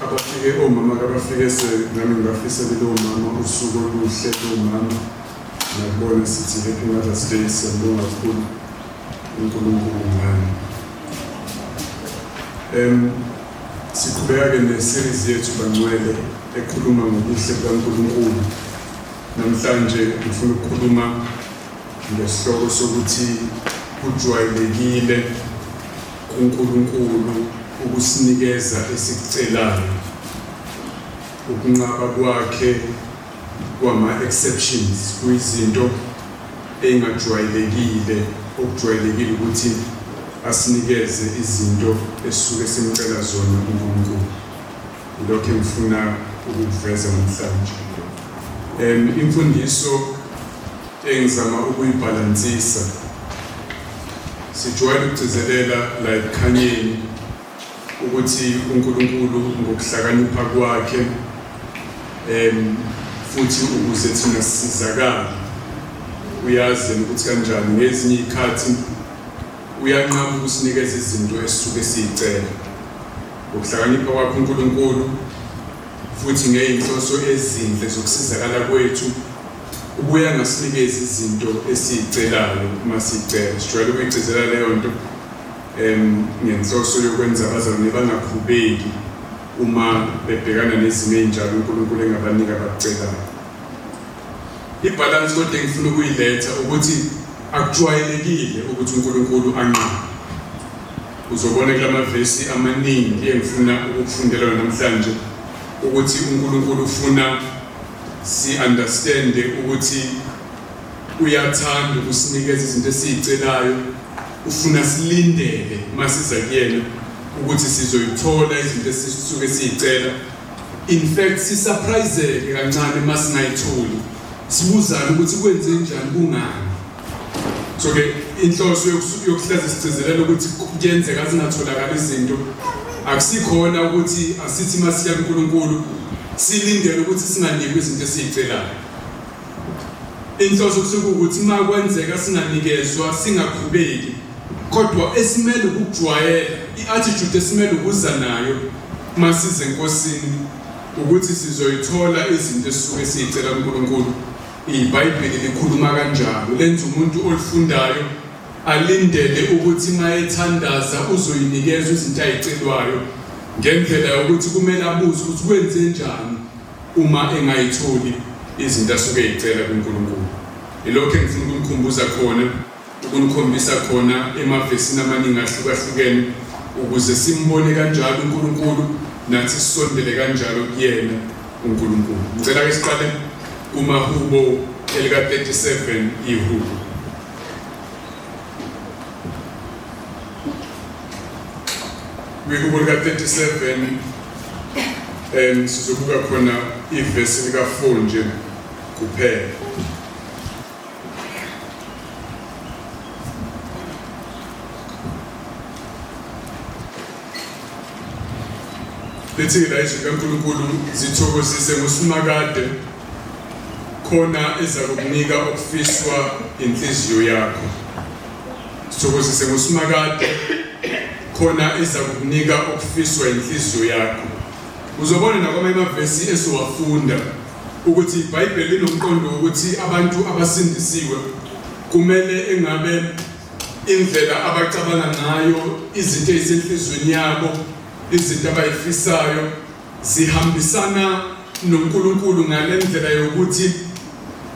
abafike omama abafike nami ngibafisela lo mama usuku oluhle lomama ngakubona sithi happy Mother's Day siyabonga kakhulu uNkulunkulu ngani. Siqhubeka ne-series yethu bangcwele ekhuluma ngobuhle bukaNkulunkulu. Namhlanje ngifuna ukukhuluma ngesihloko sokuthi kujwayelekile kuNkulunkulu ukusinikeza esikucelayo. Ukunqaba kwakhe kwama-exceptions kuyizinto engajwayelekile, okujwayelekile ukuthi asinikeze izinto esisuke simcela zona uNkulunkulu. Lokho ngifuna ukuveza namhlanje. Imfundiso engizama ukuyibhalansisa sijwayele ukugcizelela la ekhanyeni ukuthi uNkulunkulu ngokuhlakanipha kwakhe futhi ukuze thina sisizakale uyazi ukuthi kanjani ngezinye izikhathi uyanqaba ukusinikeza izinto esisuke siyicela. Ngokuhlakanipha kwakhe uNkulunkulu futhi ngeyinhloso ezinhle zokusizakala kwethu ubuya ngasinikeza izinto esiyicelayo uma sicela. Sijwayele ukuyigcizelela leyo nto ngenhloso yokwenza abazalwane bangakhubeki uma bebhekana nezimo ezinjalo uNkulunkulu engabanika abakucelayo. Ibalance kodwa engifuna ukuyiletha ukuthi akujwayelekile ukuthi uNkulunkulu anqabe. Uzobona kulamavesi amaningi engifuna ukufundela namhlanje ukuthi uNkulunkulu ufuna si-understand ukuthi uyathanda ukusinikeza izinto esiyicelayo, ufuna silindele masiza kuyena ukuthi sizoyithola izinto esisuke siyicela. In fact sisurpriseke kancane masingayitholi, sibuzana ukuthi kwenze njani kungani. So ke inhloso yokuhlaza isicizelela ukuthi kuyenzeka zingatholakala izinto akusikhona ukuthi asithi masiya kuNkulunkulu silindele ukuthi singanikwe izinto esiyicelayo. Inhloso kusuka ukuthi makwenzeka singanikezwa singakhubeki, kodwa esimele ukujwayela i-attitude esimele ukuza nayo masize enkosini ukuthi sizoyithola izinto esisuke siyicela kuNkulunkulu. iBhayibheli likhuluma kanjalo, lenza umuntu olifundayo alindele ukuthi mayethandaza uzoyinikezwa izinto ayicelwayo ngendlela yokuthi kumele abuze ukuthi kwenze njani uma engayitholi izinto asuke eyicela kuNkulunkulu. Ilokho engifuna ukunikhumbuza khona, ukunikhombisa khona emavesini amaningi ahlukahlukene ukuze simbone kanjalo uNkulunkulu nathi sisondele kanjalo kuyena uNkulunkulu. Ngicela ke siqale kumahubo elika-37 ihubo. Kwihubo lika-37 sizobuka khona ivesi lika-4 nje kuphela. Lithi la izwi kaNkulunkulu zithokozise ngoSimakade khona ezakukunika okufiswa inhliziyo yakho. Sithokozise ngoSimakade khona ezakukunika okufiswa inhliziyo yakho. Uzobona nakwamanye amavesi esiwafunda ukuthi iBhayibheli linomqondo ukuthi abantu abasindisiwe kumele engabe indlela abacabanga ngayo, izinto ezisenhlizweni yabo, izinto abayifisayo zihambisana noNkulunkulu ngale ndlela yokuthi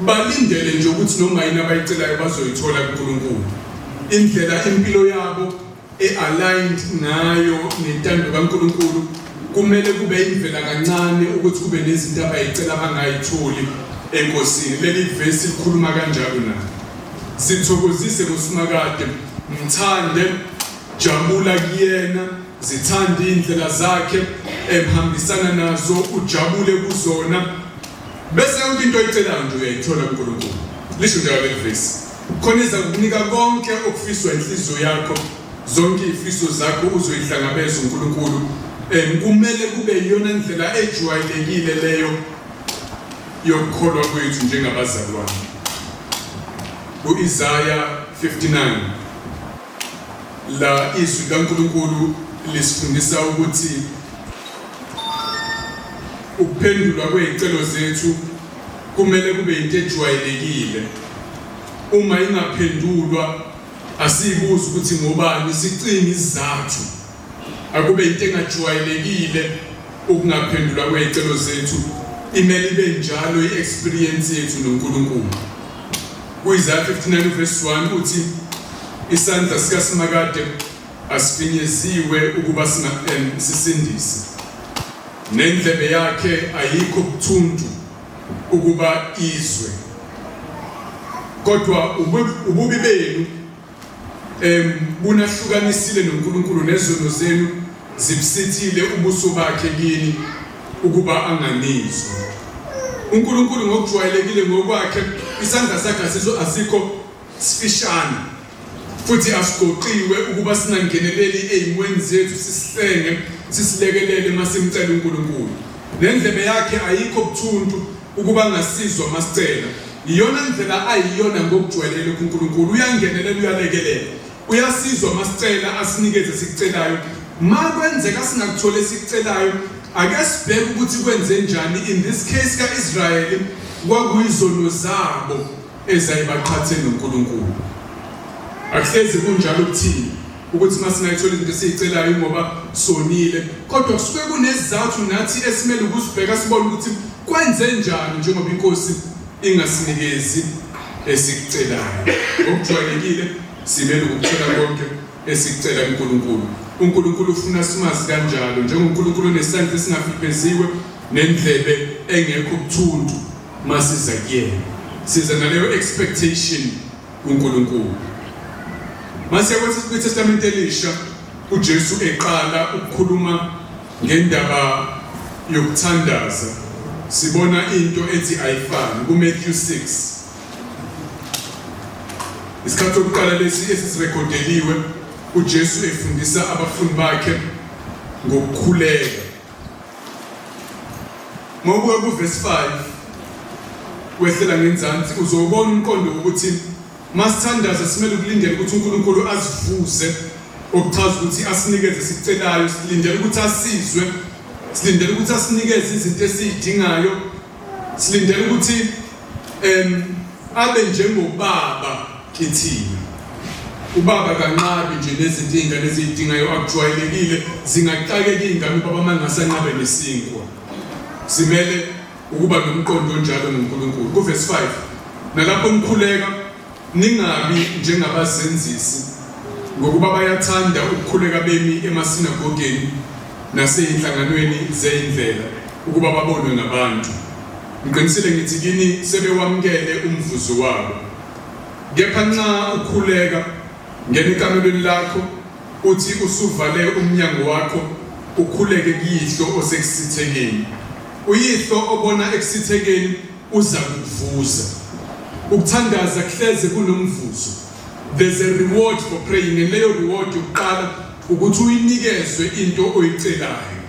balindele nje ukuthi noma yini abayicelayo bazoyithola kuNkulunkulu. Indlela impilo yabo aligned ngayo nentando kaNkulunkulu kumele kube indlela kancane ukuthi kube nezinto abayicela abangayitholi enkosini. Leli vesi likhuluma kanjalo na. Sithokozise ngoSimakade, mthande, jabula kuyena, zithande indlela zakhe, emhambisana nazo, ujabule kuzona. Bese yonke into oyicelayo nje uyayithola kuNkulunkulu. Lisho njalo leli vesi. Khona izakunika konke okufiswa inhliziyo yakho, zonke izifiso zakho uzoyihlangabeza uNkulunkulu. Kumele kube yiyona ndlela ejwayelekile leyo yokukholwa kwethu njengabazalwane. U-Isaiah 59 la izwi kaNkulunkulu lisifundisa ukuthi ukuphendulwa kwezicelo zethu kumele kube into ejwayelekile. Uma ingaphendulwa asibuza ukuthi ngobani, sicinge isizathu. Akube into engajwayelekile ukungaphendulwa kwezicelo zethu. Imele ibe njalo i-experience yethu noNkulunkulu. Ku-Isaiah 59 verse 1 uthi isandla sikaSimakade asifinyeziwe ukuba sisindise, nendlebe yakhe ayikho buthuntu ukuba izwe. Kodwa ububi benu bunahlukanisile noNkulunkulu, nezono zenu zibusithile ubuso bakhe kini ukuba anganizwa. uNkulunkulu ngokujwayelekile ngokwakhe isandla sakhe asikho sifishane futhi asigoqiwe ukuba sinangeneleli ezimweni zethu, sisihlenge sisilekelele masimcela uNkulunkulu. Nendlebe yakhe ayikho buthuntu ukuba ngasizwa masicela. Iyona ndlela ayiyona ngokujwayelekile kuNkulunkulu. Uyangenelela, uyalekelela, uyasizwa masicela, asinikeze sikucelayo. Makwenzeka singakuthole sikucelayo, ake sibheke ukuthi kwenze njani. In this case ka-Israyeli kwakuyizono zabo ezayibaqhathe noNkulunkulu. Akuhlezi kunjalo kuthini ukuthi masingayithola izinto esizicelayo ngoba sonile, kodwa kusuke kunesizathu nathi esimele ukusibheka sibone ukuthi kwenze njani njengoba inkosi ingasinikezi esikucelayo. Ngokujwayelekile simele ukuthola konke esikucela uNkulunkulu. uNkulunkulu ufuna simazi kanjalo njengoNkulunkulu onesandla esingafipheziwe nendlebe engekho buthuntu masiza kuyena. Siza naleyo expectation uNkulunkulu. Mase kweTestament Elisha uJesu eqala ukukhuluma ngendaba yokuthandaza, sibona into ethi ayifani kuMatthew 6. Isikhathi sokuqala lesi esisirekhodeliwe uJesu efundisa abafundi bakhe ngokukhuleka. Ngokuya kuverse 5 wehlela ngenzansi uzobona umqondo ukuthi masithandaza simele ukulindela ukuthi uNkulunkulu asivuze, okuchaza ukuthi asinikeze sicelayo, silindele ukuthi asizwe, silindele ukuthi asinikeze izinto esizidingayo, silindele ukuthi abe njengobaba kithina. Ubaba kanqabi nje nezinto izingane ezidingayo akujwayelekile zingaqhakeka izingane ubaba mangasanqabe nesinkwa. Simele ukuba nomqondo onjalo ngoNkulunkulu. Kuverse 5 nalapho umkhuleka ningabi njengabazenzisi ngokuba bayathanda ukukhuleka bemi emasinagogeni naseyinhlanganweni zezindlela ukuba babonwe ngabantu. Ngiqinisile ngithi kini sebewamkele umvuzo wabo. Kepha nxa ukhuleka ngena ekamelweni lakho uthi usuvale umnyango wakho ukhuleke kuyihlo osekusithekeni. Uyihlo obona ekusithekeni uza kuvuza. Ukuthandaza kuhleze kunomvuzo. There's a reward for praying, and leyo reward yokuqala ukuthi uyinikezwe into oyicelayo.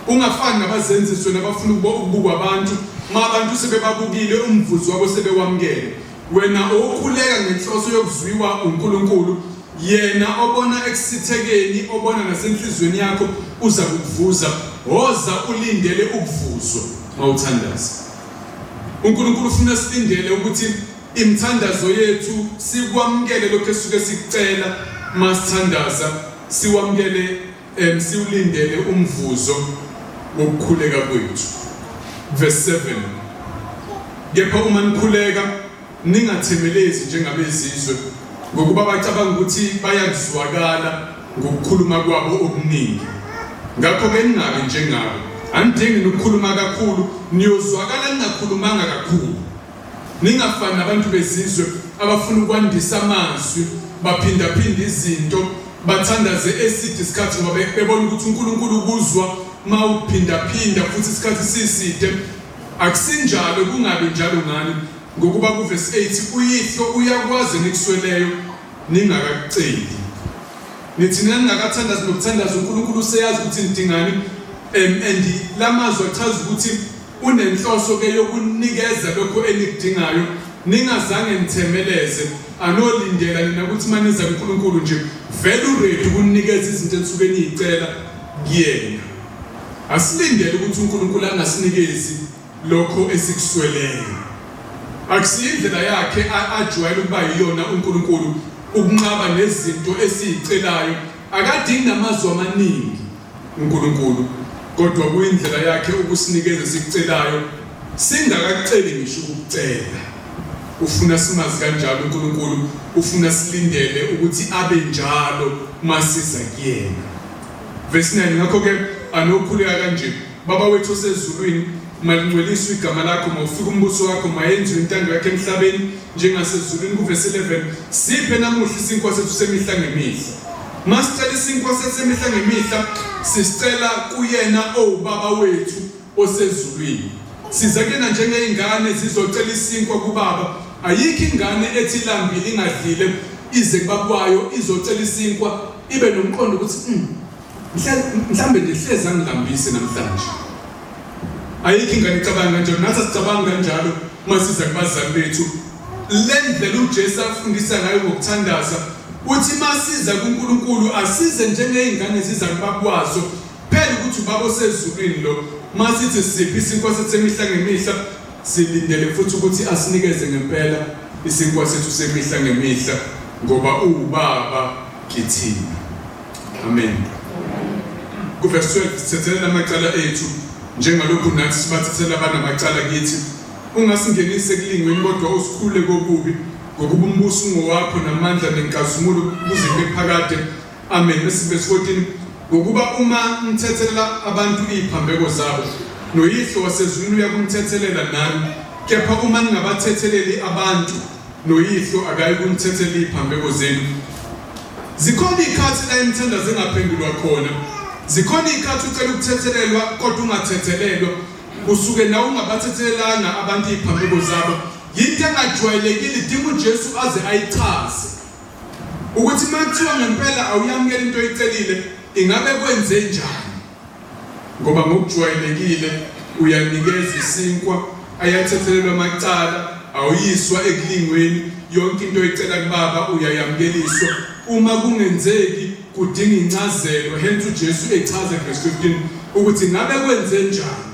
Ungafani nabazenziswe nabafuna ukubukwa abantu, abantu sebebabukile umvuzo wabo sebewamkele. Wena okhuleka ngenhloso yokuzwiwa uNkulunkulu, yena obona ekusithekeni, obona nasenhlizweni yakho uza kukuvuza. Woza ulindele ukuvuzwa mawuthandaza. uNkulunkulu ufuna silindele ukuthi imithandazo yethu sikwamkele lokho esuke sikucela masithandaza, siwamkele siulindele umvuzo wokukhuleka kwethu. Verse 7 kepha uma nikhuleka ningathemelezi njengabezizwe ngokuba bacabanga ukuthi bayakuzwakala ngokukhuluma kwabo okuningi. Ngakho-ke ningabi njengabo, anidingi ukukhuluma kakhulu, niyozwakala ningakhulumanga kakhulu. Ningafani nabantu bezizwe abafuna ukwandisa amazwi, baphindaphinda izinto, bathandaze eside isikhathi ngoba bebona ukuthi uNkulunkulu ukuzwa ma uphindaphinda futhi isikhathi siside. Akusinjalo, kungabi njalo ngani ngokuba kuverse 8 uyihlo uyakwazi nikusweleyo ningakakuceli. Nithi ningakathandazi nokuthandaza uNkulunkulu useyazi ukuthi nidingani, and lamazwi achaza ukuthi unenhloso ke yokunikeza lokho enikudingayo. Ningazange nithemeleze anolindela nina ukuthi maniza kuNkulunkulu nje vele uready ukunikeza izinto enisuke niyicela kuyena. Asilindele ukuthi uNkulunkulu angasinikezi lokho esikusweleyo. Akusiyindlela yakhe ajwayele ukuba yiyona uNkulunkulu ukunqaba nezinto esizicelayo. Akadingi namazwi amaningi uNkulunkulu, kodwa kuyindlela yakhe ukusinikeza esikucelayo singakakuceli ngisho ukucela. Ufuna simazi kanjalo uNkulunkulu, ufuna silindele ukuthi abe njalo masiza kuyena. Verse 9, ngakho ke anokhuleka kanje: Baba wethu osezulwini, malingcweliswe igama lakho, mawufike umbuso wakho, mayenziwe intando yakho emhlabeni njengasezulwini. Verse 11, siphe namuhla isinkwa sethu semihla ngemihla. Masicela isinkwa sethu semihla ngemihla, sisicela kuyena Baba wethu osezulwini. Siza kuyena njengeyingane zizocela isinkwa kubaba. Ayikho ingane ethi lambili ingadlile ize kubabwayo izocela isinkwa ibe nomqondo ukuthi mhlambe ngihlezi angilambise namhlanje. Ayikho ingane icabanga kanjalo, nathi sicabanga kanjalo masiza kubazali bethu. Lendlela uJesu afundisa ngayo ngokuthandaza uthi masiza kuNkulunkulu asize njengeyingane ziza kubabwazo, phela ukuthi ubaba osezulwini lo masithi siphi isinkwa sethu semihla ngemihla, silindele futhi ukuthi asinikeze ngempela isinkwa sethu semihla ngemihla ngoba uBaba kithina. Amen. Kuverse 12, sithethela amacala ethu njengalokhu nathi sibathethela abanamacala kithi. Ungasingenise ekulingweni kodwa usikhulule kobubi, ngokuba umbuso ungowakho namandla nenkazimulo kuze kube phakade. Amen. Verse 14, ngokuba uma umthethelela abantu iziphambeko zabo, noyihlo wasezulwini uyakumthethelela nani, kepha uma ningabathetheleli abantu, noyihlo akayi kumthethelela iziphambeko zenu. Zikhona ikhathi la imithandazo engaphendulwa khona. Zikhona ikhathi ucela ukuthethelelwa kodwa ungathethelelwa, usuke nawe ungabathethelelanga abantu iziphambeko zabo. Yinto engajwayelekile, idinga uJesu aze ayichaze ukuthi makuthiwa ngempela awuyamukela into oyicelile, ingabe kwenze njani. Ngoba ngokujwayelekile uyanikeza isinkwa, ayathethelelwa amacala, awuyiswa ekulingweni, yonke into oyicela kubaba uyayamukeliswa. Uma kungenzeki kudinga incazelo, hence uJesu echaza verse 15 ukuthi ngabe kwenze njani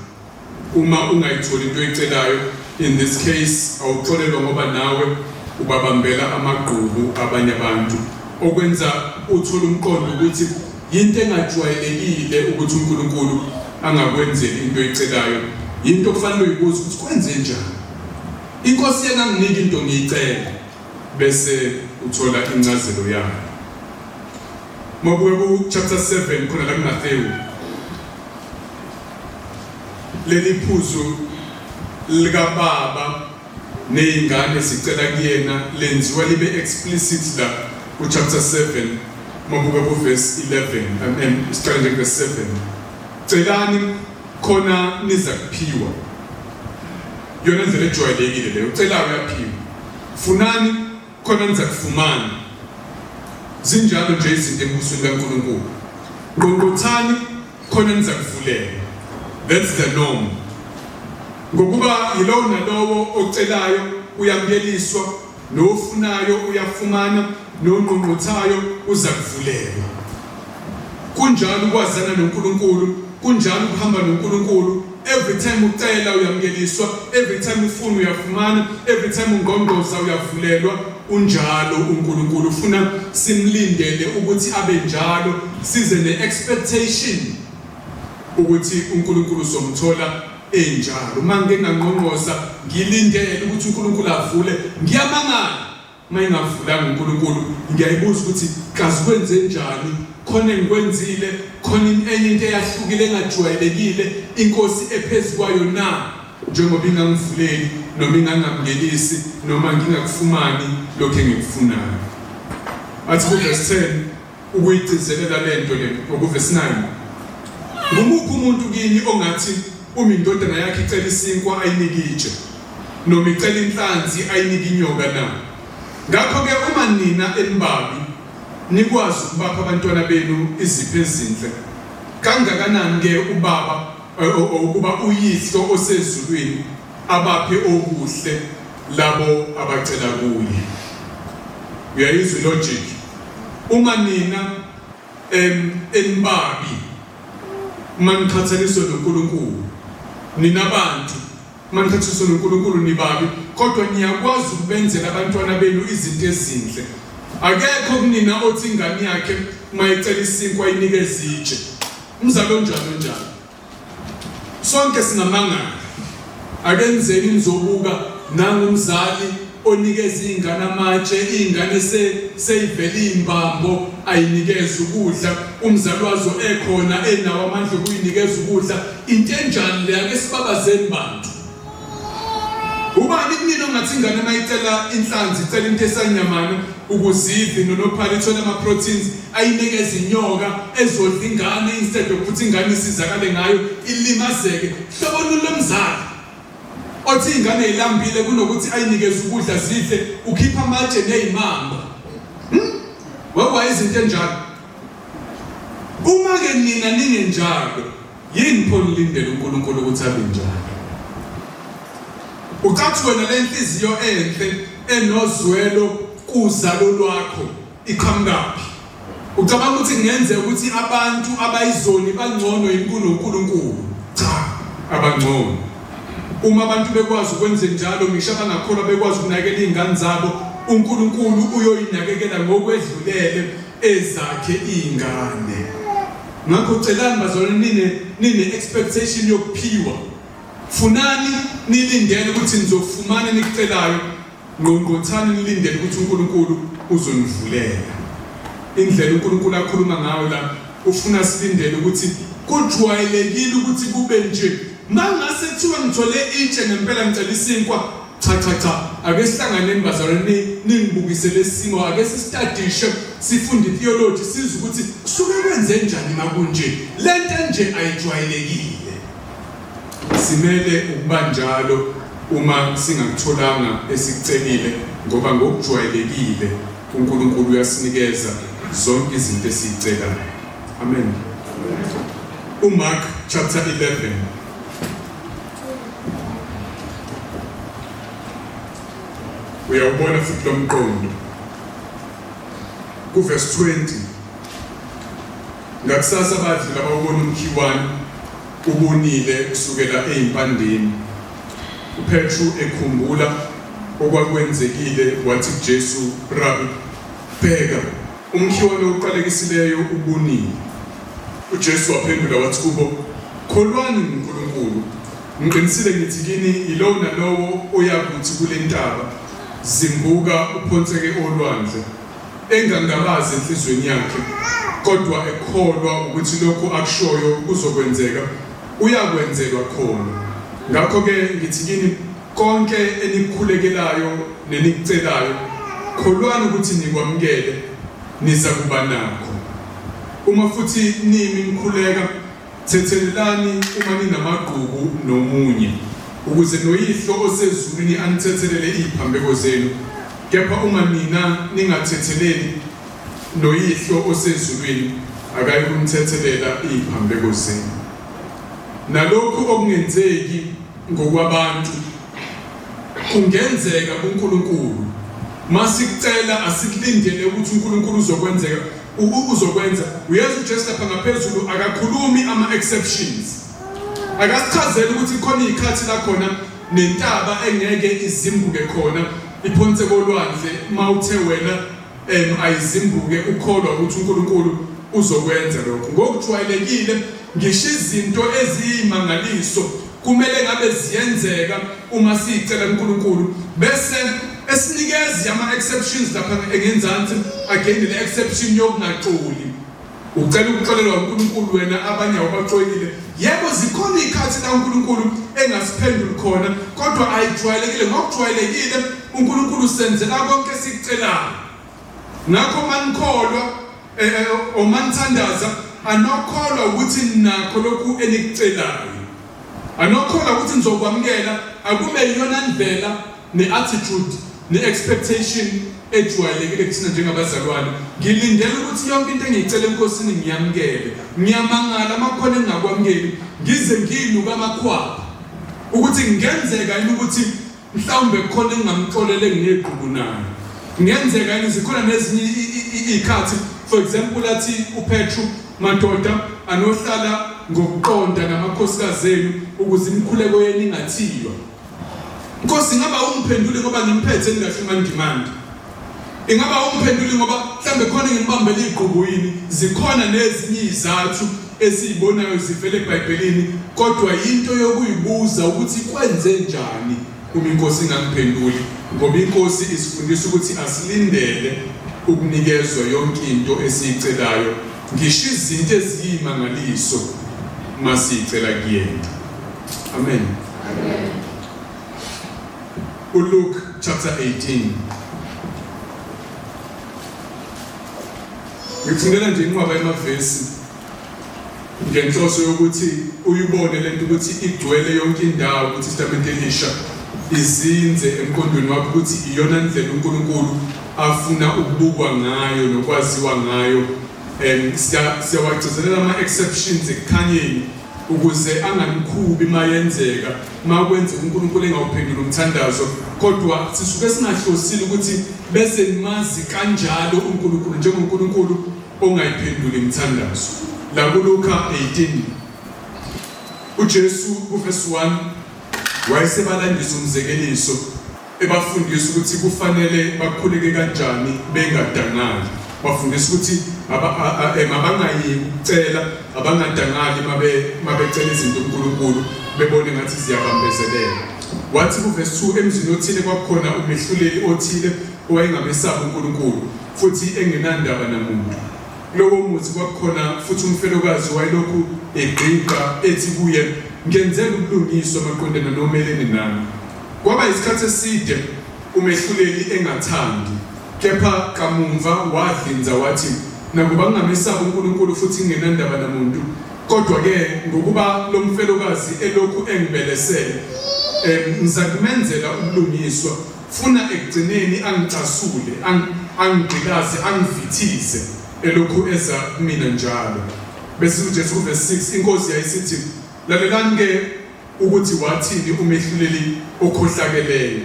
uma ungayitholi into oyicelayo. In this case awuxolelwa ngoba nawe ubabambela amagqubu abanye abantu, okwenza uthola umqondo ukuthi yinto engajwayelekile ukuthi uNkulunkulu angakwenzeli into oyicelayo. Yinto okufanele uyibuze ukuthi kwenze njani. Inkosi yenganginika into ngiyicela, bese uthola incazelo yayo. Mabuye ku chapter 7 khona la kuMathewu, leli phuzu likababa neyingane sicela kuyena lenziwa libe explicit la ku chapter 7. Mabuye ku verse 11 and start at verse 7. Celani khona niza kuphiwa. Yona ndlela ejwayelekile leyo, ucela uyaphiwa. Funani khona niza kufumana. Zinjalo nje izinto embusweni kaNkulunkulu. Ngqongqothani khona niza kuvulelwa. That's the norm. Ngokuba yilowo nalowo ocelayo uyamukeliswa, nofunayo uyafumana, nongqongqothayo uza kuvulelwa. Kunjalo ukwazana noNkulunkulu, kunjalo ukuhamba noNkulunkulu. Every time ucela uyamukeliswa, every time ufuna uyafumana, every time ungqongqoza uyavulelwa. Unjalo uNkulunkulu ufuna simlindele ukuthi abe njalo, size ne-expectation ukuthi uNkulunkulu uzomthola enjalo. Uma ngingangqongqoza ngilindele ukuthi uNkulunkulu avule, ngiyamangala uma ingavulanga uNkulunkulu, ngiyayibuza ukuthi kazi kwenze njani, khona engikwenzile, khona enye into eyahlukile engajwayelekile inkosi ephezulu kwayo na, njengoba ingangivuleli noma ingangamngelisi noma ngingakufumani lokho engikufunayo. Athi ku verse 10 ukuyigcizelela lento le, ngoku verse 9, ngumuphi umuntu kini ongathi uma indodana yakhe icela isinkwa ayinike itshe, noma icela inhlanzi ayinike inyoka na? Ngakho ke uma nina embabi nikwazi ukubapha abantwana benu izipho ezinhle, kangakanani ke ubaba ukuba uyihlo osezulwini abaphe okuhle labo abacela kuye. uyayizwa logic. Uma nina enbabi maniqhathaniswa noNkulunkulu, nina abantu maniqhathaniswa noNkulunkulu nibabi, kodwa niyakwazi ukubenzela abantwana benu izinto ezinhle. Akekho kunina othi ingane yakhe mayicela isinkwa inikeze itshe. Umzalo njalo. Sonke sinamangala. Akenzeni nizobuka nangumzali onikeza ingane amatshe, ingane seyivela imbambo ayinikeza ukudla, umzali wazo ekhona enawo amandla okuyinikeza ukudla. Into enjani le ake sibabazeni bantu? Ubani kunina ongathi ingane mayicela inhlanzi, icela into esanyamana ukuzidla nonophali ithola ama-proteins, ayinikeza inyoka ezodla ingane instead yokuthi ingane isizakale ngayo ilimazeke. Hlobo lomzali othi ingane ilambile kunokuthi ayinikeze ukudla zidle, ukhipha amatshe nezimamba. Waba izinto enjalo. Uma ke nina ningenjalo, yini pho nilindele uNkulunkulu ukuthi abe njalo? Ucathi wena le nhliziyo enhle enozwelo kuzalo lwakho iqhamukaphi? Ucabanga ukuthi ngenze ukuthi abantu abayizoni bangcono yiNkulunkulu? Cha, abangcono. Uma abantu bekwazi ukwenza njalo, ngisho abangakholwa bekwazi ukunakekela izingane zabo, uNkulunkulu uyoyinakekela ngokwedlulele ezakhe izingane. Ngakho celani bazalwane, nine expectation yokuphiwa. Funani nilindele ukuthi nizofumana nikucelayo, ngqongqothani nilindele ukuthi uNkulunkulu uzonivulela. Indlela uNkulunkulu akhuluma ngayo la, ufuna silindele ukuthi kujwayelekile ukuthi kube nje. Mangase kuthiwa ngithole itshe ngempela ngicela isinkwa, cha, ake sihlanganeni bazalwane ningibukise lesimo, ake sistudishe, sifunde theology, sizwe ukuthi kusuke kwenze njani makunje. Lento nje ayijwayelekile. Simele ukuba njalo uma singakutholanga esikucelile, ngoba ngokujwayelekile uNkulunkulu uyasinikeza zonke izinto esizicelayo. Amen. uMark chapter 11. Uyawubona futhi lo mqondo. Kuverse 20. Ngakusasa badlula bawubona umkhiwane ubonile kusukela ezimpandeni. uPetru ekhumbula okwakwenzekile wathi kuJesu, Rabbi, bheka, umkhiwane oqalekisileyo ubonile. uJesu waphendula wathi kubo, kholwani ngoNkulunkulu. Ngiqinisile ngithi kini yilowo nalowo oyakuthi kule ntaba, zimbuka uphonseke olwandle, engangabazi enhlizweni yakhe, kodwa ekholwa ukuthi lokho akushoyo kuzokwenzeka, uyakwenzelwa khona. Ngakho-ke ngithi kini, konke enikukhulekelayo nenikucelayo, kholwani ukuthi nikwamukele, niza kuba nakho. Uma futhi nimi nikhuleka, thethelelani uma ninamagqubu nomunye, ukuze noyihlo osezulwini anithethelele iziphambeko zenu. Kepha uma nina ningathetheleli, noyihlo osezulwini akayi kunithethelela iziphambeko zenu. Nalokhu okungenzeki ngokwabantu kungenzeka kuNkulunkulu. Masikucela asikulindele ukuthi uNkulunkulu uzokwenza. Uyazi uJesu lapha ngaphezulu akakhulumi ama-exceptions. Akasichazeli ukuthi khona izikhathi la khona nentaba engeke izimbuke khona, iphonse kolwandle, mawuthe wena ayizimbuke, ukholwa ukuthi uNkulunkulu uzokwenza lokho. Ngokujwayelekile ngisho izinto eziyimangaliso kumele ngabe ziyenzeka uma sicela uNkulunkulu, bese esinikeza ama-exceptions lapha engenzansi. Again, le exception yokungaxoli, ucela ukuxolelwa uNkulunkulu wena abanye awubaxolile. Yebo zikhona izikhathi la uNkulunkulu engasiphenduli khona, kodwa ayijwayelekile. Ngokujwayelekile uNkulunkulu senzela konke esikucelayo. Ngakho manikholwa omanithandaza, anokholwa ukuthi nakho lokhu enikucelayo, anokholwa ukuthi nizokwamukela, akube yiyona ndlela ne-attitude ne-expectation ejwayelekile kuthina njengabazalwane. Ngilindele ukuthi yonke into engiyicela enkosini ngiyamukele. Ngiyamangala amakhona engingakwamukeli, ngize ngiyinuka amakhwapha ukuthi ngenzeka yini ukuthi mhlawumbe khona engingamxolele ngineqhubu nayo. ngiyenzeka yini zikhona nezinye ikhathi for example lathi uPetru madoda anohlala ngokuqonda namakhosikazi enu ukuze imikhuleko yenu ingathiywa. Nkosi ingaba umphendule ngoba ngimphethe engahluma ndimandi. Ingaba umphendule ngoba mhlambe khona ngimbambele iqhubu yini zikhona nezinye izathu esizibonayo zivele eBhayibhelini kodwa into yokuyibuza ukuthi kwenze njani uma inkosi ingangiphenduli ngoba inkosi isifundisa ukuthi asilindele ukunikezwa yonke into esiyicelayo ngisho izinto eziyimangaliso masicela kuyena. Amen. Amen. Luke chapter 18. Ngifundela nje inqwaba emavesi ngenhloso yokuthi uyibone lento ukuthi igcwele yonke indawo ukuthi iTestament elisha izinze emqondweni wakho ukuthi iyona ndlela uNkulunkulu afuna ukubukwa ngayo nokwaziwa ngayo. Siyawagcizelela ama-exceptions ekukhanyeni ukuze anganikhubi mayenzeka makwenze uNkulunkulu engawuphendula umthandazo kodwa sisuke singahlosile ukuthi bese nimazi kanjalo uNkulunkulu njengoNkulunkulu ongayiphenduli umthandazo. La kuLuka 18 uJesu kuverse 1 wayesebalandisa umzekeliso ebafundisa ukuthi kufanele bakhuleke kanjani bengadangali. Bafundisa ukuthi mabangayi ukucela abangadangali mabecela izinto uNkulunkulu bebone ngathi ziyabambezeleka. Wathi kuverse 2 emzini othile kwakukhona umehluleli othile owayengamesaba uNkulunkulu futhi engenandaba namuntu. Lowo muzi kwakukhona futhi umfelokazi wayelokhu egqinqa ethi kuye ngenzela ubulungiswa maqondana nomelene nami. Kwaba isikhathi eside umehluleli engathandi kepha kamuva wadlinza wathi nakuba ngingamesaba uNkulunkulu futhi ngingenandaba namuntu kodwa ke ngokuba lo mfelokazi elokhu engibelesele ngizakumenzela ubulungiswa funa ekugcineni angicasule angigqilaze angivithize elokhu eza kumina njalo. Bese uJesu kuverse 6 inkosi yayisithi lalelani ke ukuthi wathini umehluleli okhohlakeleyo.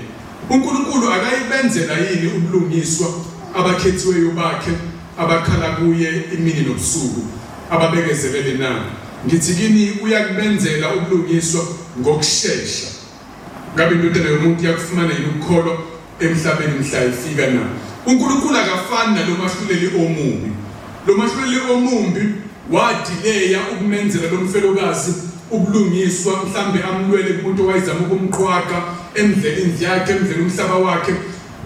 uNkulunkulu akayibenzela yini ubulungiswa abakhethiweyo bakhe abakhala kuye imini nobusuku ababekezelele na? Ngithi kini uyakubenzela ubulungiswa ngokusheshsha. Ngabe indodana yomuntu yakufumana yini ukukholwa emhlabeni mhla ifika na? uNkulunkulu akafani nalo mahluleli omubi. Lo mahluleli omumbi wadileya ukumenzela lo mfelokazi ubulungiswa mhlambe amlwele umuntu owayezama ukumqhwaqa emdleni indlu yakhe emdleni umhlaba wakhe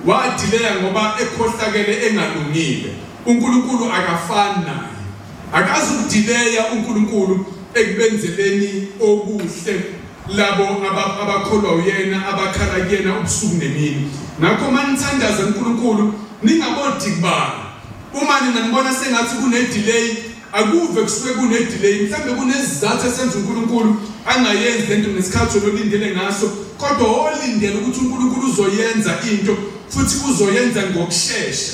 wadileya ngoba ekhohlakele engalungile. uNkulunkulu akafani naye. Akazi ukudileya uNkulunkulu ekubenzeleni okuhle labo abakholwa uyena abakhala kuyena ubusuku nemini. Ngakho manithandaza uNkulunkulu ningabodi kubala. Uma ninanibona sengathi kune-delay akuve kusuke kune-delay mhlambe kunezizathu esenza uNkulunkulu angayenzi lento ngesikhathi olindele ngaso kodwa olindele ukuthi uNkulunkulu uzoyenza into futhi uzoyenza ngokusheshsha.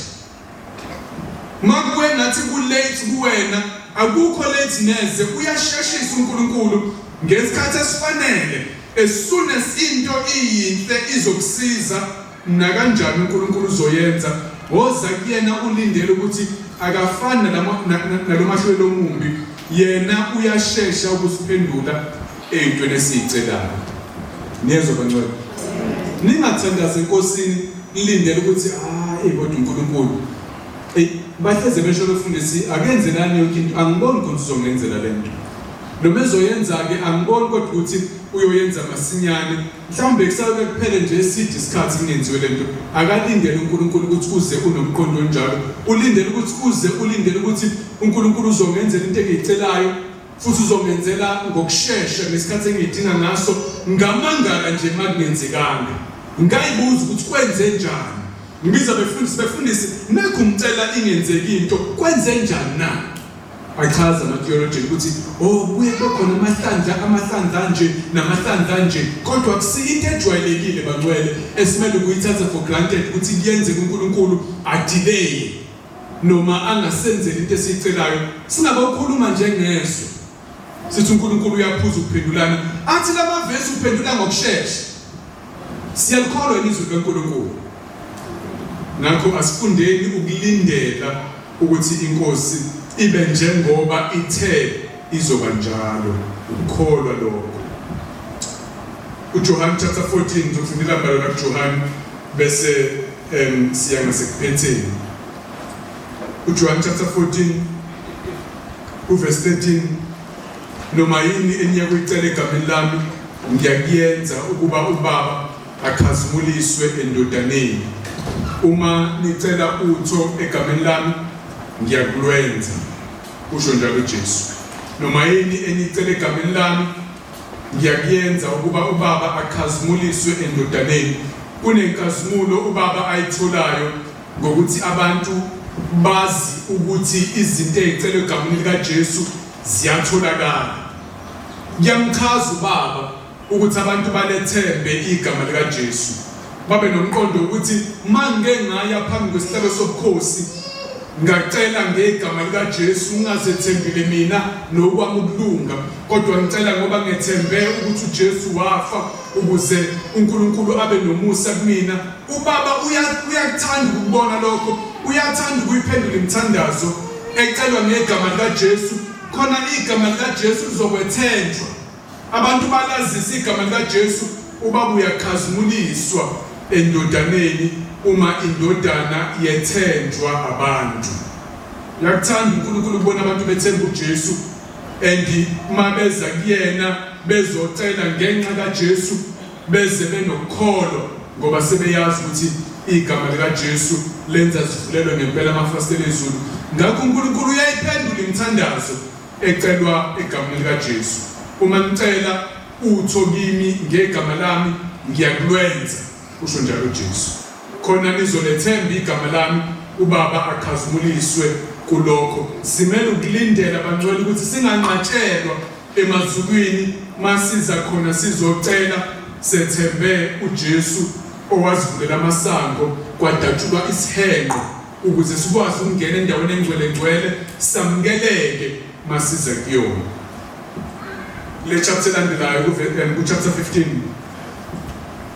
Makuwe ngathi ku-late kuwena akukho late neze uyasheshisa uNkulunkulu ngesikhathi esifanele. As soon as into iyinhle izokusiza nakanjani uNkulunkulu uzoyenza. Woza kuyena ulindele ukuthi akafani nalo mahluleli omumbi yena uyasheshsha ukusiphendula eyintweni esiyicelayo. Niyezwa bangcwele? Ningathandaza enkosini nilindele ukuthi kodwa uNkulunkulu bahleze besho befundisi akenzelani yonke into angiboni ukuthi uzongenzela lento. Noma ezoyenza-ke angiboni kodwa ukuthi uyoyenza masinyane mhlawumbe kusabe kuphele nje eside isikhathi kungenziwe lento. Akalindele uNkulunkulu ukuthi uze unomqondo onjalo. Ulindele ukuthi uNkulunkulu uzongenzela into engiyicelayo futhi uzongenzela ngokusheshsha ngesikhathi engidinga ngaso ngamangala nje makungenzekanga. Ngayibuza ukuthi kwenze njani. Ngibiza befundisi nekho umcela ingenzeki into kwenze njani na? Achaza ama-theologian ukuthi kuye bekhona amahlandla nje namahlandla nje kodwa kusiyinto ejwayelekile bangcwele esimele ukuyithatha for granted ukuthi kuyenzeka uNkulunkulu adelay noma angasenzeli into esiyicelayo. Singabe ukhuluma njengeso sithi uNkulunkulu uyaphuza ukuphendulana athi lama vesi uphendula ngokusheshsha. Siyalikholwa ilizwi likaNkulunkulu. ngakho asifundeni ukulindela ukuthi inkosi ibe njengoba ithe izoba njalo, ukukholwa lokho. uJohn chapter 14 ngizofundela mbalo kaJohn bese siya ngasekupheteni. uJohn chapter 14 uverse 13, noma yini eniya kuyicela egameni lami ngiyakuyenza ukuba ubaba akhazimuliswe endodaneni. Uma nicela utho egameni lami ngiyakulwenza, kusho njalo uJesu. Noma yini enicela egameni lami ngiyakuyenza ukuba ubaba akhazimuliswe endodaneni. Kunenkazimulo ubaba ayitholayo ngokuthi abantu bazi ukuthi izinto ezicela egameni likaJesu ziyatholakala. Ngiyamchaza ubaba ukuthi abantu balethembe igama likaJesu, babe nomqondo ukuthi mangeke ngaya phambi kwesihlalo sobukhosi ngacela ngegama likaJesu ngazethembile mina nokwami ukulunga, kodwa ngicela ngoba ngethembe ukuthi uJesu wafa ukuze uNkulunkulu abe nomusa kumina. Ubaba uyakuthanda ukubona lokho, uyathanda ukuyiphendula imithandazo ecelwa ngegama likaJesu, khona igama likaJesu lizokwethenjwa. Abantu balazisa igama likaJesu, ubaba uyakhazimuliswa endodaneni uma indodana yethenjwa abantu. Uyakuthanda uNkulunkulu ukubona abantu bethemba uJesu, and uma beza kuyena bezocela ngenxa kaJesu beze benokukholo ngoba sebeyazi ukuthi igama likaJesu lenza sivulelwe ngempela amafasitela ezulu. Ngakho uNkulunkulu uyayiphendula imithandazo ecelwa egameni likaJesu. Uma nicela utho kimi ngegama lami ngiyakulwenza, kusho njalo uJesu. Khona nizolethemba igama lami, ubaba akhazimuliswe kulokho. Simele ukulindela bangcwele ukuthi singanqatshelwa emazulwini masiza khona sizocela sethembe uJesu owazivulela amasango kwadatshulwa isihenqo ukuze sikwazi ukungena endaweni engcwele samukeleke masiza kuyona. Le chapter landelayo ku chapter 15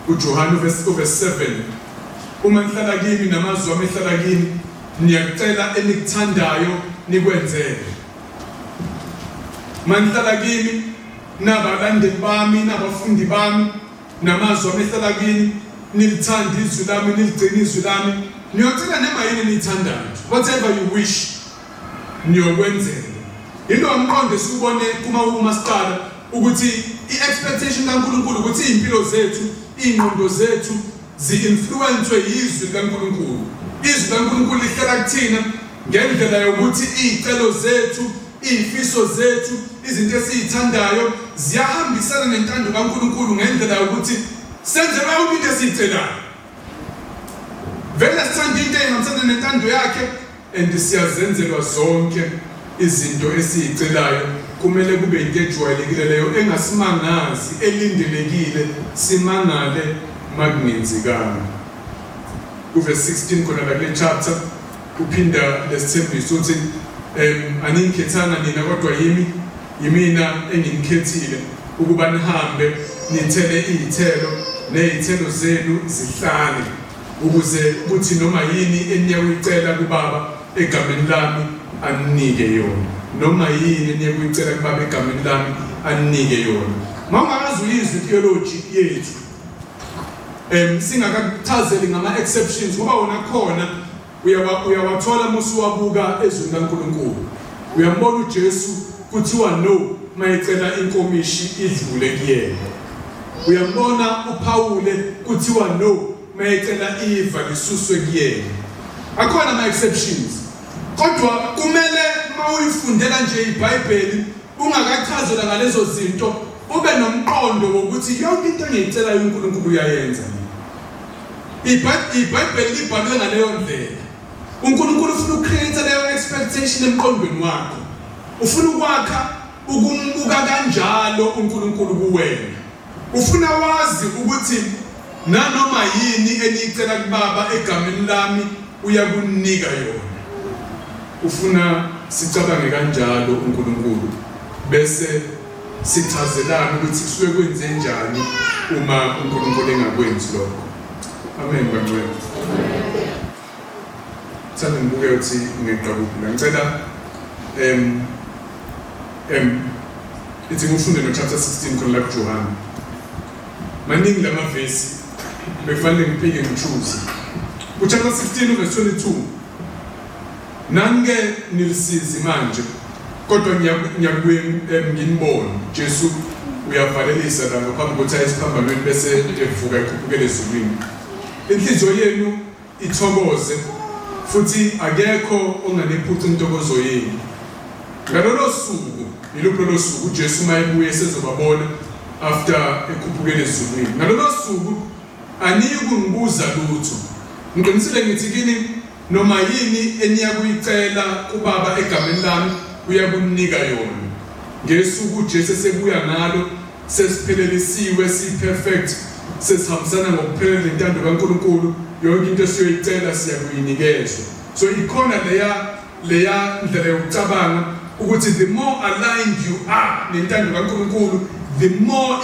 uJohn verse 7, uma nihlala kimi namazwi ami ehlala kimi niyakucela enikuthandayo nikwenzele. Manihlala kimi nabalandeli bami nabafundi bami namazwi ami ehlala kimi nilithanda izwi lami niligcina izwi lami niyocela noma yini niyithandayo, whatever you wish niyokwenzela. Into amqondo sikubone uma siqala ukuthi i-expectation kaNkulunkulu ukuthi impilo zethu, ingqondo zethu zi-influencwe yizwi likaNkulunkulu. Izwi likaNkulunkulu lihlala kuthina ngendlela yokuthi izicelo zethu, izifiso zethu, izinto esizithandayo ziyahambisana nentando kaNkulunkulu ngendlela yokuthi senze yonke into esiyicelayo. Vele sithanda into ehambisana nentando yakhe and siyazenzelwa zonke izinto esizicelayo. Kumele kube into ejwayelekile leyo engasimangazi, elindelekile, simangale magenzikanga. Verse 16 khona la kule chapter uphinda lesithembiso uthi anikhethanga nina kodwa yimina enginikhethile ukuba nihambe nithele izithelo nezithelo zenu zihlale, ukuze kuthi noma yini eniyakuyicela kubaba egameni lami aninike yona. Noma yini eniyakuyicela kubaba egameni lami aninike yona. Mawungakazuyizwa theology yethu singakakuchazeli ngama exceptions ngoba wona khona uyawathola musuwabuka ezweni laNkulunkulu. Uyambona uJesu kuthiwa no mayicela inkomishi idlule kuyena. Uyambona uPaul kuthiwa no mayicela iva lisuswe kuyena. Akhona ama exceptions, kodwa kumele mawuyifundela nje iBhayibheli ungakachazelwa ngalezo zinto ube nomqondo wokuthi yonke into engiyicela uNkulunkulu uyayenza. iBhayibheli libhalwe ngaleyo ndlela. uNkulunkulu ufuna ukucreate leyo expectation emqondweni wakho. Ufuna ukwakha ukumbuka kanjalo uNkulunkulu kuwena. Ufuna wazi ukuthi nanoma yini eniyicela kubaba egameni lami uyakunika yona. Ufuna sicabange kanjalo uNkulunkulu bese sichazelana ukuthi kusuke kwenze njani uma uNkulunkulu engakwenzi lokho. Amen bangcwele. thanda ngibuke ukuthi ngiqabula ngicela ithi ngifunde no chapter 16 khona la kuJohana maningi lamavesi befanele ngiphike ngichoose ku chapter 16 verse 22 nange nilisizi manje kodwa ngiyakubuye nginibone Jesu uyavalelisa la ngaphambi kokuthi ayisiphambanweni bese evuka ekhuphukele ezulwini inhliziyo yenu ithokoze futhi akekho onganephutha intokozo yenu ngalolo suku yilolo suku uJesu mayebuye sezobabona after ekhuphukele ezulwini ngalolo suku aniyukungibuza lutho ngiqinisile ngithi kini noma yini eniyakuyicela kubaba egameni lami uyakunika yona ngesuku uJesu sebuya ngalo sesiphelelisiwe si-perfect sesihambisana ngokuphelela intando kaNkulunkulu yonke into esiyoyicela siyakuyinikezwa so ikhona leya ndlela yokucabanga ukuthi the more aligned you are nentando kaNkulunkulu the more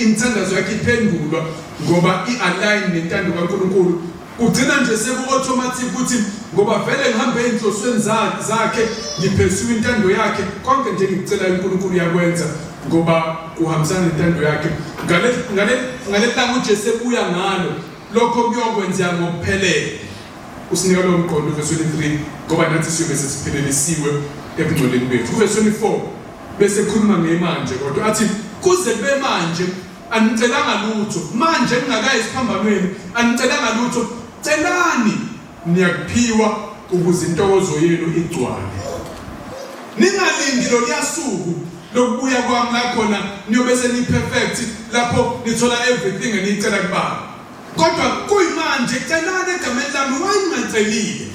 imthandazo yakhe iphendulwa ngoba i-align nentando kaNkulunkulu kugcina nje seku-automatic ukuthi ngoba vele ngihambe ey'nhlosweni zakhe ngiphesue intando yakhe konke nje ngikucelayo uNkulunkulu yakwenza ngoba kuhambisana nentando yakhe ngale langa uJesu ebuya ngalo lokho kuyokwenzeka ngokuphelele usinika lo mqondo verse 23 ngoba nathi siyobe sesiphelelisiwe ebungcoleni bethu verse 24 bese khuluma ngemanje kodwa athi kuze kube manje anicelanga lutho manje ngingakayi esiphambanweni anicelanga lutho celani niyakuphiwa ukuze intokozo yenu igcwale ningalindi lo yasuku lokubuya kwami la khona niyobe seni-perfect lapho nithola everything eniyicela kubaba kodwa kuyimanje celani egameni lami wayingacelile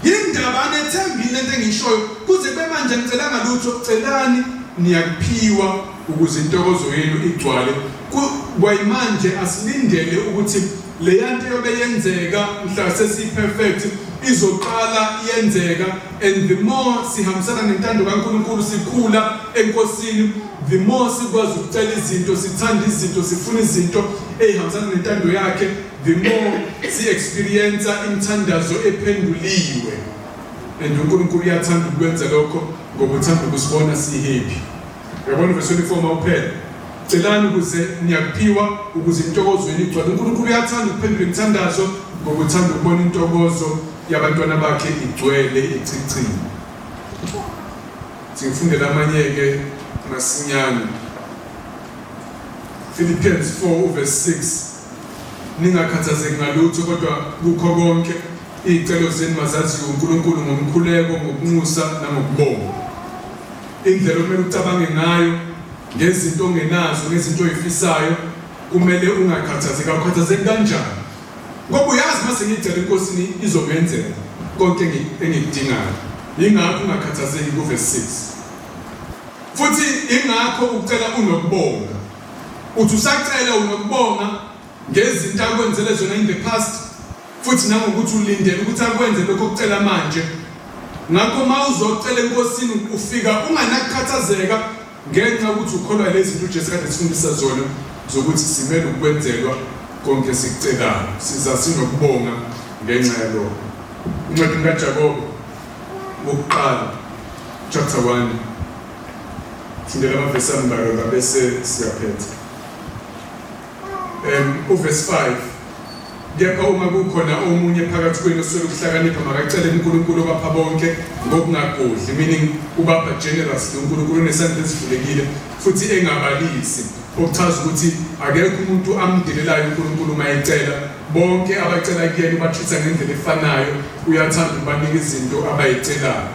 yindaba anethembile lento engiyishoyo kuze kube manje nicelanga lutho celani niyakuphiwa ukuze intokozo yenu igcwale kwayimanje asilindele ukuthi leya nto yobe yenzeka mhla sesi-perfect izoqala yenzeka and the more sihambisana nentando kaNkulunkulu sikhula enkosini the more sikwazi ukucela izinto sithanda izinto sifuna izinto ey'hambisana nentando yakhe the more si-experience imithandazo ephenduliwe and uNkulunkulu uyathanda ukwenza lokho ngoba uthanda ukusibona si-happy uyabona verse 24 mawuphela celani ukuze niyakuphiwa ukuze intokozo yenu igcwale uNkulunkulu uyathanda ukuphendula imithandazo ngoba uthanda ukubona intokozo yabantwana bakhe igcwele ichicile singifundela amanye-ke masinyane Philippians 4 verse 6 ningakhathazeki ngalutho kodwa kukho konke iy'celo zenu mazaziwe uNkulunkulu ngomkhuleko ngokunxusa nangokubonga indlela okumele ucabange ngayo ngezinto ongenazo ngezinto oyifisayo kumele ungakhathazeki awukhathazeki kanjani ngoba uyazi mase ngiyicela inkosini izokenzela konke engikudingayo yingakho ungakhathazeki kuverse 6 futhi ingakho ucela unokubonga uthi usacela unokubonga ngezinto akwenzele zona in the past futhi nangokuthi ulindele ukuthi akwenze lokho okucela manje ngakho ma uzocela enkosini ufika unganakukhathazeka ngenxa ukuthi ukholwa lezi zinto uJesu kade sifundisa zona zokuthi simele ukwenzelwa konke sikucelayo siza sinokubonga ngenxa yalokho incwadi kaJakobo wokuqala chapter 1 sindela amavesi ambalwa bese siyaphetha uverse 5 kepha uma kukhona omunye phakathi kwenu oswele ukuhlakanipha makacele uNkulunkulu obapha bonke ngokungagodli meaning ubapha generously uNkulunkulu unesandla esivulekile futhi engabalisi okuchaza ukuthi akekho umuntu amdelelayo uNkulunkulu mayecela bonke abacela kuyena ubathutha ngendlela efanayo uyathanda ubanika izinto abayicelayo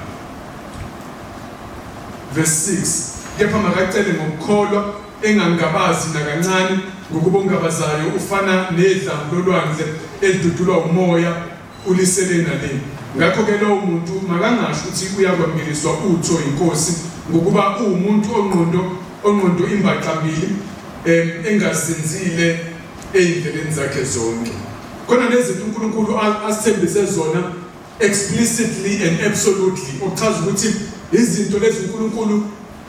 verse 6 kepha makacele ngokukholwa engangabazi nakancane ngokuba ungabazayo ufana nedlambu lolwandle elidudulwa umoya uliselena le ngakho-ke lowo muntu makangasho ukuthi uyakwamukeliswa utho inkosi ngokuba uwumuntu ongqondo imbaqambili engazinzile ey'ndleleni zakhe zonke khona lezinto uNkulunkulu asithembise zona explicitly and absolutely okuchaza ukuthi izinto lezi uNkulunkulu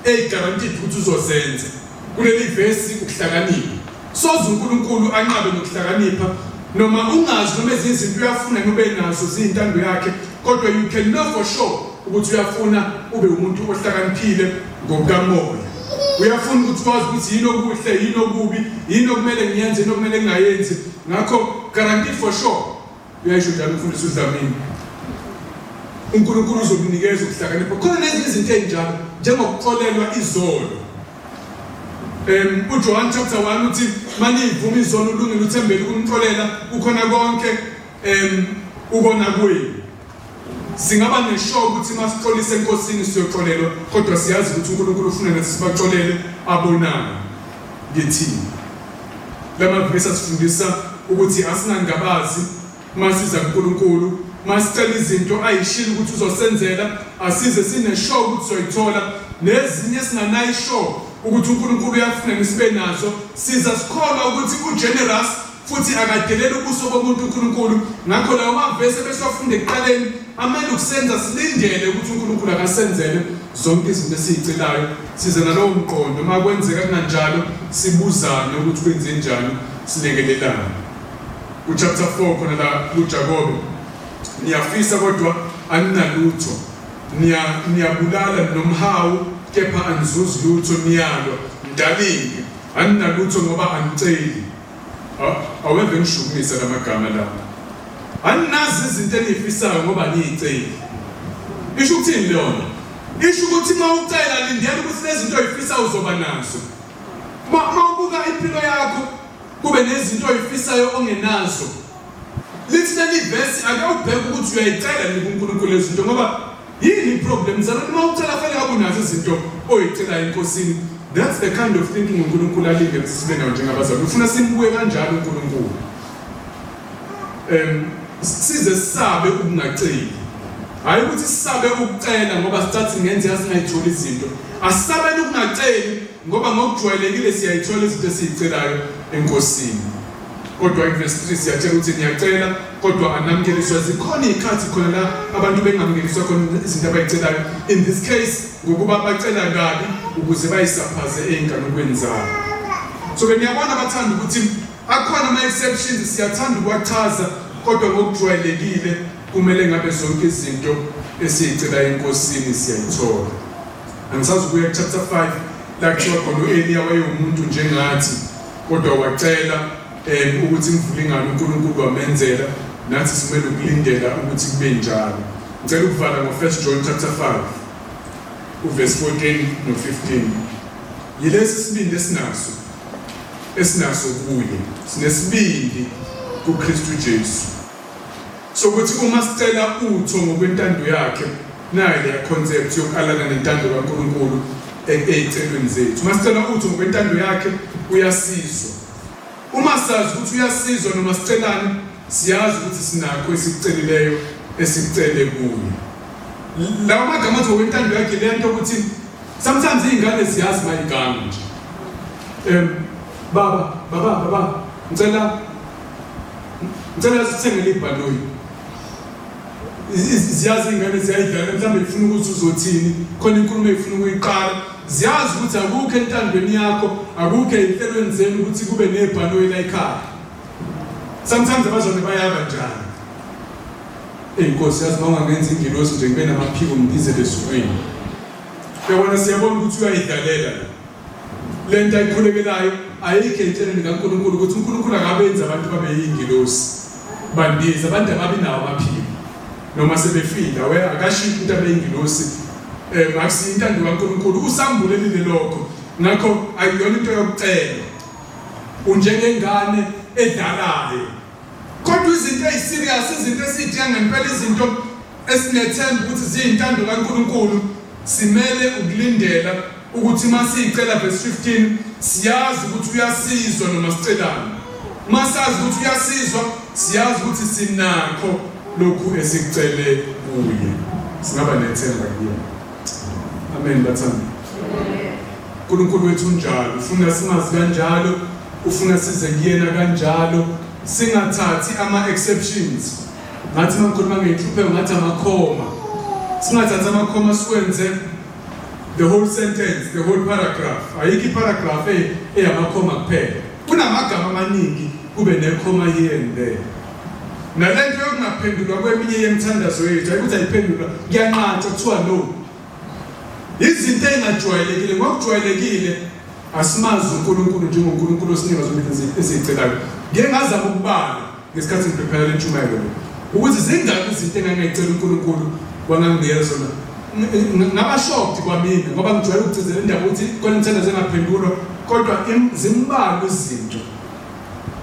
ey'guaranteed ukuthi uzozenza kuleli vesi ukuhlakanipha soze uNkulunkulu anqabe nokuhlakanipha noma ungazi noma ezinye izinto uyafuna noma enazo ziyintando yakhe, kodwa you can know for sure ukuthi uyafuna ube umuntu ohlakaniphile ngokukamoya. Uyafuna ukuthi wazi ukuthi yini okuhle, yini okubi, yini okumele ngiyenze, yini okumele ngingayenzi. Ngakho guaranteed for sure uyayisho njalo umfundisi uDlamini, uNkulunkulu uzokunikeza ukuhlakanipha. Khona nezinye izinto ezinjalo njengokuxolelwa izolo. uJohn chapter 1 uthi manivuma izono ulungile uthembele ukumxolela ukhona konke ubona kuye. Singaba neshow ukuthi masixolise enkosini siyoxolelwa, kodwa siyazi ukuthi uNkulunkulu ufuna nathi sibaxolele abonayo ngethini. Lama verse asifundisa ukuthi asingangabazi masiza kuNkulunkulu, masicela izinto ayishilo ukuthi uzosenzela, asize sineshow ukuthi soyithola, nezinye singanayo show ukuthi uNkulunkulu uyafuna nisibe nazo. Siza sikholwa ukuthi ugenerous futhi akadeleli ubuso bomuntu uNkulunkulu. Ngakho lawo mavesi besifunda ekuqaleni amele ukusenza silindele ukuthi uNkulunkulu akasenzele zonke izinto esizicelayo. Size nalowo mqondo uma kwenzeka kanjalo sibuzane ukuthi kwenze njani, silekelelane. Chapter 4 khona la uJakobe, niyafisa kodwa aninalutho, niyabulala nomhawu kepha anizuzi lutho, niyalwa mdalinge aninalutho ngoba aniceli. Aweve ngishukumisa lamagama la. Aninazi izinto enifisayo ngoba niyiceli. Isho ukuthini lona? Isho ukuthi uma ucela lindiyela ukuthi lezi zinto oyifisayo uzoba nazo. Uma ubuka impilo yakho kube nezinto oyifisayo ongenazo, lithi leli verse ake ubheke ukuthi uyayicela uNkulunkulu lezi zinto ngoba yini problem zalo. Uma ucela fanele kube nazo izinto oyicela enkosini. That's the kind of thinking uNkulunkulu alinge sibe nayo njengabazali. Ufuna simbuye kanjalo uNkulunkulu. Size sisabe ukungaceli. Hayi ukuthi sisabe ukucela ngoba sicathi ngenze asingayitholi izinto. Asisabeni ukungaceli ngoba ngokujwayelekile siyayithola izinto esizicelayo enkosini. Kodwa verse 3 siyatshela ukuthi niyacela kodwa anamukeliswa. Zikhona izikhathi khona la abantu bengamukeliswa khona izinto abayicelayo. In this case ngokuba bacela kabi ukuze bayisaphaze enganokwenzayo. So beniyabona bathanda ukuthi akhona ama exceptions siyathanda ukwachaza, kodwa ngokujwayelekile kumele ngabe zonke izinto esizicela enkosini siyayithola. Angisazi ukuya chapter 5 la kuthiwa khona uEliya wayeumuntu njengathi kodwa wacela ukuthi imvula ingani, uNkulunkulu wamenzela. Nathi simele ukulindela ukuthi kube njalo. Ngicela ukuvala ngo1 John chapter 5 uverse 14 no15. Yilesi sibindi esinaso kuye, sinesibindi kuKristu Jesu. So ukuthi uma sicela utho ngokwentando yakhe, nayo le concept yokualana nentando kaNkulunkulu ezicelweni zethu. Uma sicela utho ngokwentando yakhe uyasizwa. Uma sazi ukuthi uyasizwa noma sicelani, siyazi ukuthi sinakho esikucelileyo esicele kuye. Lawa magama athi ngokwentando yakhe le nto ukuthi sometimes izingane siyazi mayigama nje. Baba, ngicela sithengele ibhanoyi. Ziyazi ingane ziyayidlala, mhlawumbe ifuna ukuthi uzothini, khona inkulumo efuna ukuyiqala. Ziyazi ukuthi akukho entandweni yakho, akukho ehlelweni zenu ukuthi kube nebhanoyi la ekhaya. Sometimes abazwane bayaba njalo. Inkosi yazi mangangenza ingilosi nje ngibe namaphiko ngidizele esukwini. Uyabona siyabona ukuthi uyayidlalela la. Le nto ayikhulekelayo ayikho entsheleni kaNkulunkulu ukuthi uNkulunkulu akabenza abantu babe yingilosi. Bandiza abantu ababi nawo amaphiko. Noma sebefika akashiya into abeyingilosi. Akusiyo intando kaNkulunkulu, usambulelile lokho. Ngakho ayiyona into yokucela. Unjengengane edalayo. Kodwa izinto eziserious, izinto esizidinga ngempela, izinto esinethemba ukuthi ziyintando kaNkulunkulu, simele ukulindela ukuthi masicela verse 15 siyazi ukuthi uyasizwa noma sicelani. Masazi ukuthi uyasizwa, siyazi ukuthi sinakho lokhu esicele kuye. Singaba nethemba kuye. Amen bathanda. uNkulunkulu wethu njalo, ufuna singazi kanjalo, ufuna size kuyena kanjalo, singathathi ama exceptions. Ngathi mangikhuluma ngenhlupho ngathi amakhoma. Singathatha amakhoma sikwenze the whole sentence, the whole paragraph. Ayikho paragraph eyamakhoma kuphela. kunamagama amaningi kube nekhoma here and there. Nalento yokungaphendulwa kweminye yemithandazo yethu ayikuthi ayiphendulwa kuyanqatsha kuthiwa no. Izinto engajwayelekile ngokujwayelekile asimazi uNkulunkulu njengoNkulunkulu osinika zonke ezicelayo. Ngeke ngazama ukubala ngesikhathi ngiprepare intshumayelo ukuthi zingaki izinto engangicela uNkulunkulu wanganginika zona. Ngaba shocked kwamina ngoba ngijwayele ukucizela indaba ukuthi khona imithandazo engaphendulwa kodwa zimbalwa izinto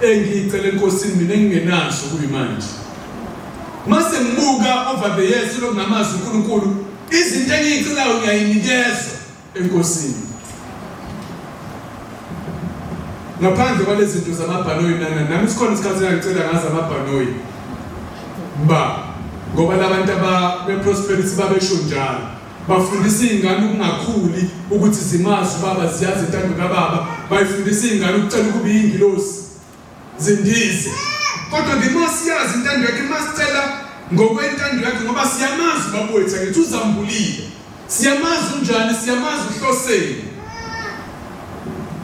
engicela enkosini mina engingenazo kuyimanje. Mase ngibuka over the years lokho ngamazi uNkulunkulu izinto engicelayo ngiyayinikeza enkosini. Ngaphandle kwalezi zinto zamabhanoyi nami sikhona isikhathi engicela ngazo amabhanoyi. Ngoba labantu be-prosperity babesho njalo. Bafundisa izingane ukungakhuli ukuthi zimazi ubaba ziyazi intando kaBaba. Bayifundisa izingane ukucela ukuba iy'ngilosi zindize. Kodwa ngimasiyazi intando yakhe masicela ngokwentando yakhe ngoba siyamazi ubaba wethu akithi uzambulile. Siyamazi unjani, siyamazi uhloseni.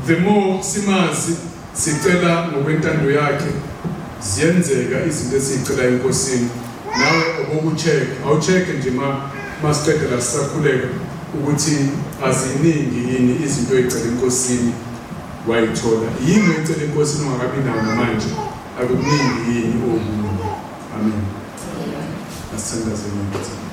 The more simazi sicela ngokwentando yakhe ziyenzeka izinto esizicela enkosini. Nawe obokucheck awucheck nje masicela la sisakhuleka ukuthi aziningi yini izinto ezicela enkosini wayithola. Yini ecela enkosini ungakabi nayo namanje akuningi yini okunye. Amen. Asithandazeni.